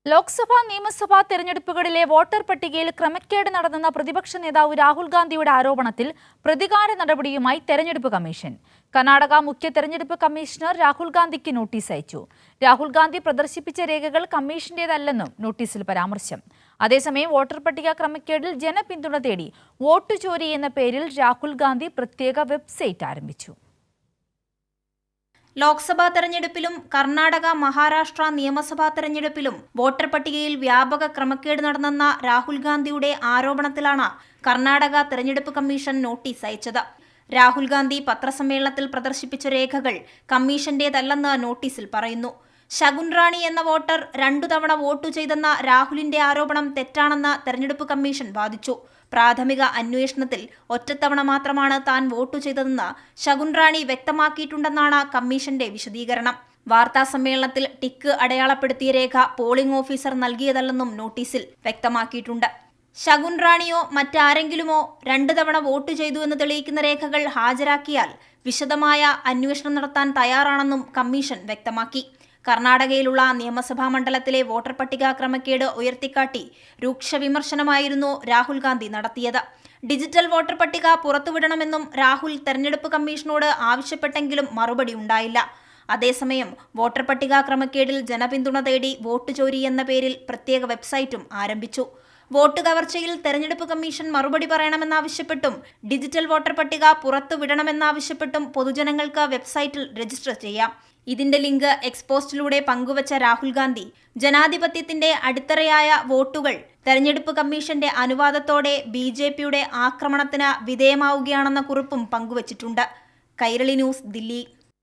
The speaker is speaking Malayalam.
ലോക്സഭാ നിയമസഭാ തെരഞ്ഞെടുപ്പുകളിലെ വോട്ടർ പട്ടികയിൽ ക്രമക്കേട് നടന്നെന്ന പ്രതിപക്ഷ നേതാവ് രാഹുൽ ഗാന്ധിയുടെ ആരോപണത്തിൽ പ്രതികാര നടപടിയുമായി തെരഞ്ഞെടുപ്പ് കമ്മീഷൻ. കർണാടക മുഖ്യ തെരഞ്ഞെടുപ്പ് കമ്മീഷണർ രാഹുൽ ഗാന്ധിക്ക് നോട്ടീസ് അയച്ചു. രാഹുൽ ഗാന്ധി പ്രദർശിപ്പിച്ച രേഖകൾ കമ്മീഷന്റേതല്ലെന്നും നോട്ടീസിൽ പരാമർശം. അതേസമയം വോട്ടർ പട്ടിക ക്രമക്കേടിൽ ജനപിന്തുണ തേടി വോട്ട് ചോരി എന്ന പേരിൽ രാഹുൽ ഗാന്ധി പ്രത്യേക വെബ്സൈറ്റ് ആരംഭിച്ചു. ലോക്സഭാ തെരഞ്ഞെടുപ്പിലും കർണാടക, മഹാരാഷ്ട്ര നിയമസഭാ തെരഞ്ഞെടുപ്പിലും വോട്ടർ പട്ടികയിൽ വ്യാപക ക്രമക്കേട് നടന്നെന്ന രാഹുൽ ഗാന്ധിയുടെ ആരോപണത്തിലാണ് കർണാടക തെരഞ്ഞെടുപ്പ് കമ്മീഷൻ നോട്ടീസ് അയച്ചത്. രാഹുൽ ഗാന്ധി പത്രസമ്മേളനത്തിൽ പ്രദർശിപ്പിച്ച രേഖകൾ കമ്മീഷന്റേതല്ലെന്ന് നോട്ടീസിൽ പറയുന്നു. ശകുൻ റാണി എന്ന വോട്ടർ 2 തവണ വോട്ടു ചെയ്തെന്ന രാഹുലിന്റെ ആരോപണം തെറ്റാണെന്ന് തെരഞ്ഞെടുപ്പ് കമ്മീഷൻ വാദിച്ചു. പ്രാഥമിക അന്വേഷണത്തിൽ ഒറ്റത്തവണ മാത്രമാണ് താൻ വോട്ടു ചെയ്തതെന്ന് ശകുൻ റാണി വ്യക്തമാക്കിയിട്ടുണ്ടെന്നാണ് കമ്മീഷന്റെ വിശദീകരണം. വാർത്താ സമ്മേളനത്തിൽ ടിക്ക് അടയാളപ്പെടുത്തിയ രേഖ പോളിംഗ് ഓഫീസർ നൽകിയതല്ലെന്നും നോട്ടീസിൽ വ്യക്തമാക്കിയിട്ടുണ്ട്. ശകുൻ റാണിയോ മറ്റാരെങ്കിലുമോ 2 തവണ വോട്ട് ചെയ്തു എന്ന് തെളിയിക്കുന്ന രേഖകൾ ഹാജരാക്കിയാൽ വിശദമായ അന്വേഷണം നടത്താൻ തയ്യാറാണെന്നും കമ്മീഷൻ വ്യക്തമാക്കി. കർണാടകയിലുള്ള നിയമസഭാ മണ്ഡലത്തിലെ വോട്ടർ പട്ടിക ക്രമക്കേട് ഉയർത്തിക്കാട്ടി രൂക്ഷ വിമർശനമായിരുന്നു രാഹുൽ ഗാന്ധി നടത്തിയത്. ഡിജിറ്റൽ വോട്ടർ പട്ടിക പുറത്തുവിടണമെന്നും രാഹുൽ തെരഞ്ഞെടുപ്പ് കമ്മീഷനോട് ആവശ്യപ്പെട്ടെങ്കിലും മറുപടി ഉണ്ടായില്ല. അതേസമയം വോട്ടർ പട്ടിക ക്രമക്കേടിൽ ജനപിന്തുണ തേടി വോട്ട് ചോരി എന്ന പേരിൽ പ്രത്യേക വെബ്സൈറ്റും ആരംഭിച്ചു. വോട്ട് കവർച്ചയിൽ തെരഞ്ഞെടുപ്പ് കമ്മീഷൻ മറുപടി പറയണമെന്നാവശ്യപ്പെട്ടും ഡിജിറ്റൽ വോട്ടർ പട്ടിക പുറത്തുവിടണമെന്നാവശ്യപ്പെട്ടും പൊതുജനങ്ങൾക്ക് വെബ്സൈറ്റിൽ രജിസ്റ്റർ ചെയ്യാം. ഇതിന്റെ ലിങ്ക് എക്സ്പോസ്റ്റിലൂടെ പങ്കുവച്ച രാഹുൽ ഗാന്ധി ജനാധിപത്യത്തിന്റെ അടിത്തറയായ വോട്ടുകൾ തെരഞ്ഞെടുപ്പ് കമ്മീഷന്റെ അനുവാദത്തോടെ BJPയുടെ ആക്രമണത്തിന് വിധേയമാവുകയാണെന്ന കുറിപ്പും പങ്കുവച്ചിട്ടുണ്ട്. കൈരളി ന്യൂസ്, ദില്ലി.